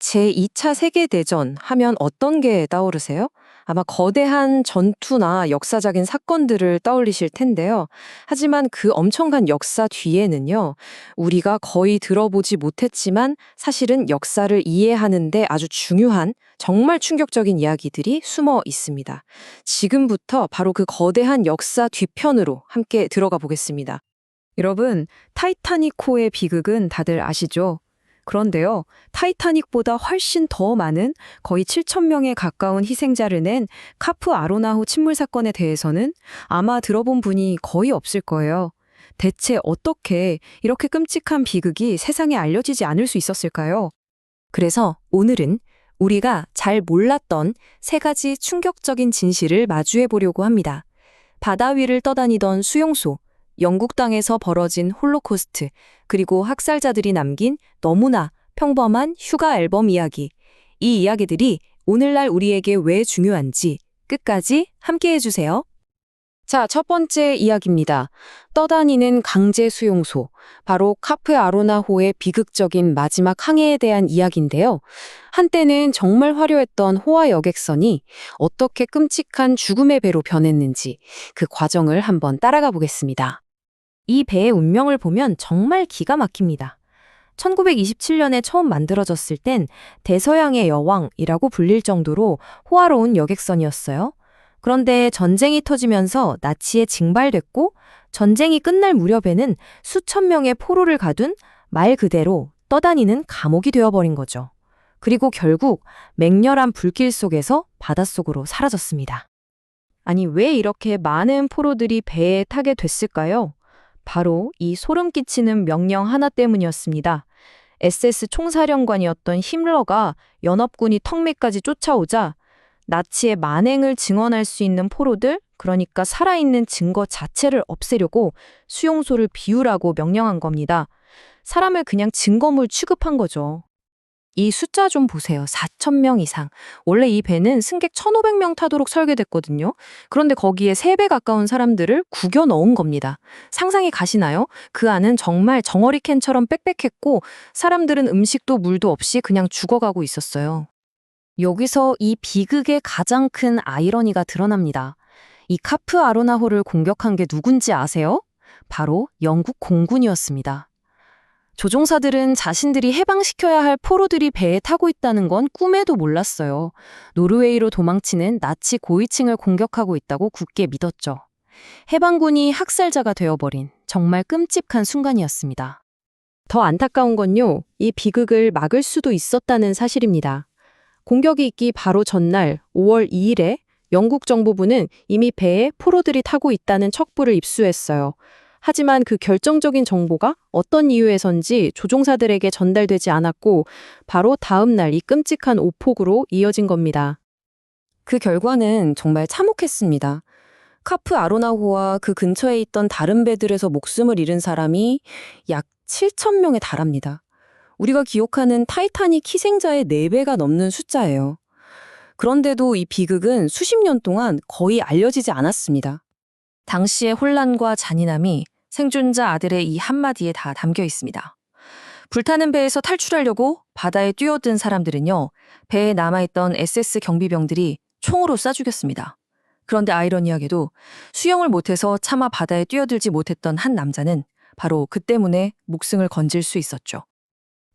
제2차 세계대전 하면 어떤 게 떠오르세요? 아마 거대한 전투나 역사적인 사건들을 떠올리실 텐데요. 하지만 그 엄청난 역사 뒤에는요, 우리가 거의 들어보지 못했지만 사실은 역사를 이해하는데 아주 중요한 정말 충격적인 이야기들이 숨어 있습니다. 지금부터 바로 그 거대한 역사 뒤편으로 함께 들어가 보겠습니다. 여러분, 타이타닉호의 비극은 다들 아시죠? 그런데요, 타이타닉보다 훨씬 더 많은 거의 7천 명에 가까운 희생자를 낸 카프 아로나호 침몰 사건에 대해서는 아마 들어본 분이 거의 없을 거예요. 대체 어떻게 이렇게 끔찍한 비극이 세상에 알려지지 않을 수 있었을까요? 그래서 오늘은 우리가 잘 몰랐던 세 가지 충격적인 진실을 마주해 보려고 합니다. 바다 위를 떠다니던 수용소, 영국 땅에서 벌어진 홀로코스트, 그리고 학살자들이 남긴 너무나 평범한 휴가 앨범 이야기. 이 이야기들이 오늘날 우리에게 왜 중요한지 끝까지 함께 해주세요. 자, 첫 번째 이야기입니다. 떠다니는 강제 수용소. 바로 카프 아로나호의 비극적인 마지막 항해에 대한 이야기인데요. 한때는 정말 화려했던 호화 여객선이 어떻게 끔찍한 죽음의 배로 변했는지 그 과정을 한번 따라가 보겠습니다. 이 배의 운명을 보면 정말 기가 막힙니다. 1927년에 처음 만들어졌을 땐 대서양의 여왕이라고 불릴 정도로 호화로운 여객선이었어요. 그런데 전쟁이 터지면서 나치에 징발됐고 전쟁이 끝날 무렵에는 수천 명의 포로를 가둔 말 그대로 떠다니는 감옥이 되어버린 거죠. 그리고 결국 맹렬한 불길 속에서 바닷속으로 사라졌습니다. 아니, 왜 이렇게 많은 포로들이 배에 타게 됐을까요? 바로 이 소름 끼치는 명령 하나 때문이었습니다. SS 총사령관이었던 힘러가 연합군이 턱 밑까지 쫓아오자 나치의 만행을 증언할 수 있는 포로들, 그러니까 살아있는 증거 자체를 없애려고 수용소를 비우라고 명령한 겁니다. 사람을 그냥 증거물 취급한 거죠. 이 숫자 좀 보세요. 4천 명 이상. 원래 이 배는 승객 1,500명 타도록 설계됐거든요. 그런데 거기에 3배 가까운 사람들을 구겨 넣은 겁니다. 상상이 가시나요? 그 안은 정말 정어리 캔처럼 빽빽했고 사람들은 음식도 물도 없이 그냥 죽어가고 있었어요. 여기서 이 비극의 가장 큰 아이러니가 드러납니다. 이 카프 아로나호를 공격한 게 누군지 아세요? 바로 영국 공군이었습니다. 조종사들은 자신들이 해방시켜야 할 포로들이 배에 타고 있다는 건 꿈에도 몰랐어요. 노르웨이로 도망치는 나치 고위층을 공격하고 있다고 굳게 믿었죠. 해방군이 학살자가 되어버린 정말 끔찍한 순간이었습니다. 더 안타까운 건요, 이 비극을 막을 수도 있었다는 사실입니다. 공격이 있기 바로 전날 5월 2일에 영국 정보부는 이미 배에 포로들이 타고 있다는 척부를 입수했어요. 하지만 그 결정적인 정보가 어떤 이유에선지 조종사들에게 전달되지 않았고 바로 다음 날 이 끔찍한 오폭으로 이어진 겁니다. 그 결과는 정말 참혹했습니다. 카프 아로나호와 그 근처에 있던 다른 배들에서 목숨을 잃은 사람이 약 7천 명에 달합니다. 우리가 기억하는 타이타닉 희생자의 4배가 넘는 숫자예요. 그런데도 이 비극은 수십 년 동안 거의 알려지지 않았습니다. 당시의 혼란과 잔인함이 생존자 아들의 이 한마디에 다 담겨 있습니다. 불타는 배에서 탈출하려고 바다에 뛰어든 사람들은요, 배에 남아있던 SS 경비병들이 총으로 쏴 죽였습니다. 그런데 아이러니하게도 수영을 못해서 차마 바다에 뛰어들지 못했던 한 남자는 바로 그 때문에 목숨을 건질 수 있었죠.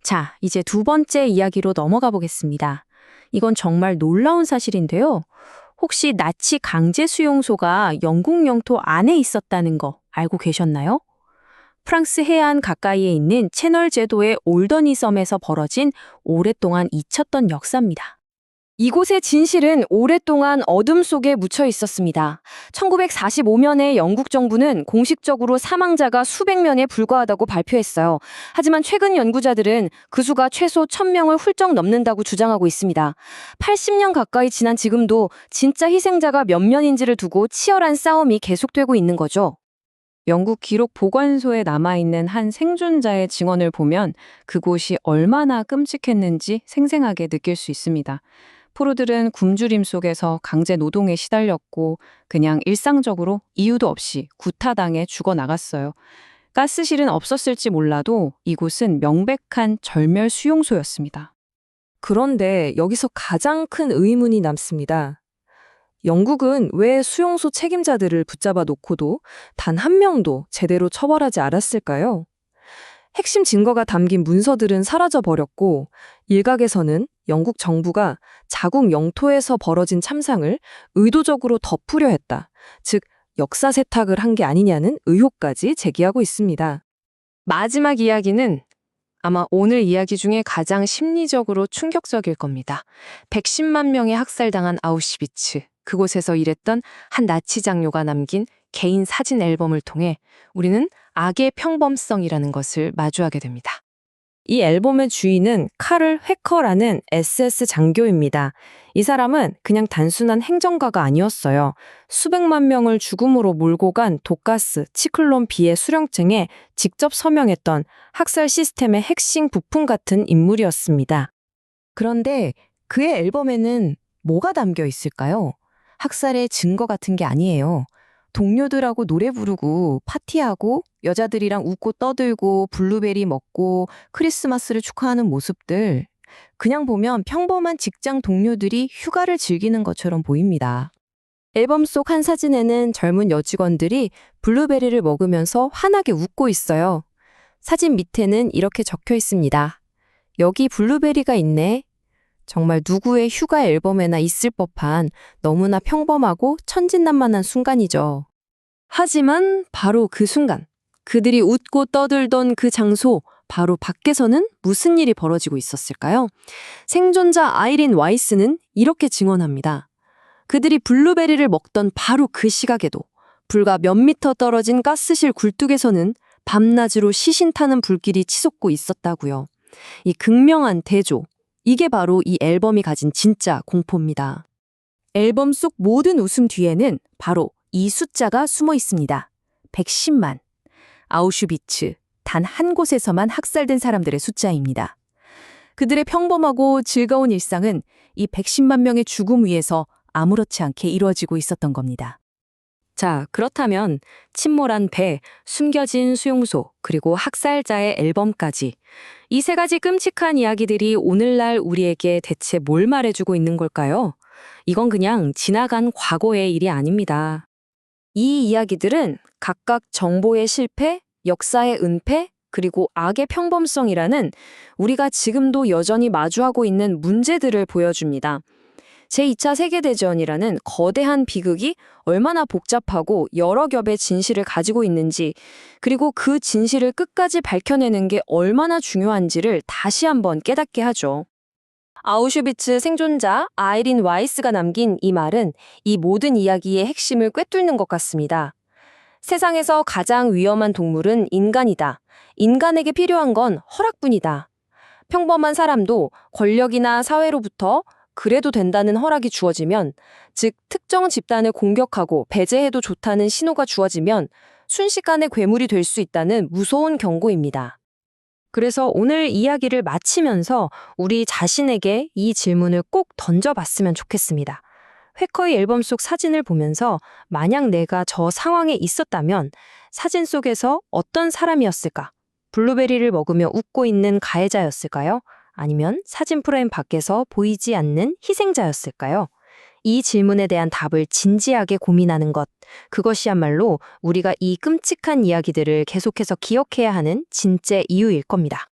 자, 이제 두 번째 이야기로 넘어가 보겠습니다. 이건 정말 놀라운 사실인데요. 혹시 나치 강제 수용소가 영국 영토 안에 있었다는 거 알고 계셨나요? 프랑스 해안 가까이에 있는 채널 제도의 올더니 섬에서 벌어진 오랫동안 잊혔던 역사입니다. 이곳의 진실은 오랫동안 어둠 속에 묻혀 있었습니다. 1945년에 영국 정부는 공식적으로 사망자가 수백 명에 불과하다고 발표했어요. 하지만 최근 연구자들은 그 수가 최소 1,000명을 훌쩍 넘는다고 주장하고 있습니다. 80년 가까이 지난 지금도 진짜 희생자가 몇 명인지를 두고 치열한 싸움이 계속되고 있는 거죠. 영국 기록 보관소에 남아있는 한 생존자의 증언을 보면 그곳이 얼마나 끔찍했는지 생생하게 느낄 수 있습니다. 포로들은 굶주림 속에서 강제 노동에 시달렸고 그냥 일상적으로 이유도 없이 구타당해 죽어나갔어요. 가스실은 없었을지 몰라도 이곳은 명백한 절멸 수용소였습니다. 그런데 여기서 가장 큰 의문이 남습니다. 영국은 왜 수용소 책임자들을 붙잡아 놓고도 단 한 명도 제대로 처벌하지 않았을까요? 핵심 증거가 담긴 문서들은 사라져 버렸고, 일각에서는 영국 정부가 자국 영토에서 벌어진 참상을 의도적으로 덮으려 했다. 즉, 역사 세탁을 한 게 아니냐는 의혹까지 제기하고 있습니다. 마지막 이야기는 아마 오늘 이야기 중에 가장 심리적으로 충격적일 겁니다. 110만 명의 학살당한 아우슈비츠, 그곳에서 일했던 한 나치 장교가 남긴 개인 사진 앨범을 통해 우리는 악의 평범성이라는 것을 마주하게 됩니다. 이 앨범의 주인은 카를 회커라는 SS 장교입니다. 이 사람은 그냥 단순한 행정가가 아니었어요. 수백만 명을 죽음으로 몰고 간 독가스, 치클론 B의 수령증에 직접 서명했던 학살 시스템의 핵심 부품 같은 인물이었습니다. 그런데 그의 앨범에는 뭐가 담겨 있을까요? 학살의 증거 같은 게 아니에요. 동료들하고 노래 부르고 파티하고 여자들이랑 웃고 떠들고 블루베리 먹고 크리스마스를 축하하는 모습들. 그냥 보면 평범한 직장 동료들이 휴가를 즐기는 것처럼 보입니다. 앨범 속 한 사진에는 젊은 여직원들이 블루베리를 먹으면서 환하게 웃고 있어요. 사진 밑에는 이렇게 적혀 있습니다. 여기 블루베리가 있네. 정말 누구의 휴가 앨범에나 있을 법한 너무나 평범하고 천진난만한 순간이죠. 하지만 바로 그 순간, 그들이 웃고 떠들던 그 장소, 바로 밖에서는 무슨 일이 벌어지고 있었을까요? 생존자 아이린 와이스는 이렇게 증언합니다. 그들이 블루베리를 먹던 바로 그 시각에도 불과 몇 미터 떨어진 가스실 굴뚝에서는 밤낮으로 시신타는 불길이 치솟고 있었다고요. 이 극명한 대조, 이게 바로 이 앨범이 가진 진짜 공포입니다. 앨범 속 모든 웃음 뒤에는 바로 이 숫자가 숨어 있습니다. 110만. 아우슈비츠, 단 한 곳에서만 학살된 사람들의 숫자입니다. 그들의 평범하고 즐거운 일상은 이 110만 명의 죽음 위에서 아무렇지 않게 이루어지고 있었던 겁니다. 자, 그렇다면 침몰한 배, 숨겨진 수용소, 그리고 학살자의 앨범까지 이 세 가지 끔찍한 이야기들이 오늘날 우리에게 대체 뭘 말해주고 있는 걸까요? 이건 그냥 지나간 과거의 일이 아닙니다. 이 이야기들은 각각 정보의 실패, 역사의 은폐, 그리고 악의 평범성이라는 우리가 지금도 여전히 마주하고 있는 문제들을 보여줍니다. 제2차 세계대전이라는 거대한 비극이 얼마나 복잡하고 여러 겹의 진실을 가지고 있는지, 그리고 그 진실을 끝까지 밝혀내는 게 얼마나 중요한지를 다시 한번 깨닫게 하죠. 아우슈비츠 생존자 아이린 와이스가 남긴 이 말은 이 모든 이야기의 핵심을 꿰뚫는 것 같습니다. 세상에서 가장 위험한 동물은 인간이다. 인간에게 필요한 건 허락뿐이다. 평범한 사람도 권력이나 사회로부터 그래도 된다는 허락이 주어지면, 즉 특정 집단을 공격하고 배제해도 좋다는 신호가 주어지면 순식간에 괴물이 될 수 있다는 무서운 경고입니다. 그래서 오늘 이야기를 마치면서 우리 자신에게 이 질문을 꼭 던져봤으면 좋겠습니다. 회커의 앨범 속 사진을 보면서 만약 내가 저 상황에 있었다면 사진 속에서 어떤 사람이었을까? 블루베리를 먹으며 웃고 있는 가해자였을까요? 아니면 사진 프레임 밖에서 보이지 않는 희생자였을까요? 이 질문에 대한 답을 진지하게 고민하는 것, 그것이야말로 우리가 이 끔찍한 이야기들을 계속해서 기억해야 하는 진짜 이유일 겁니다.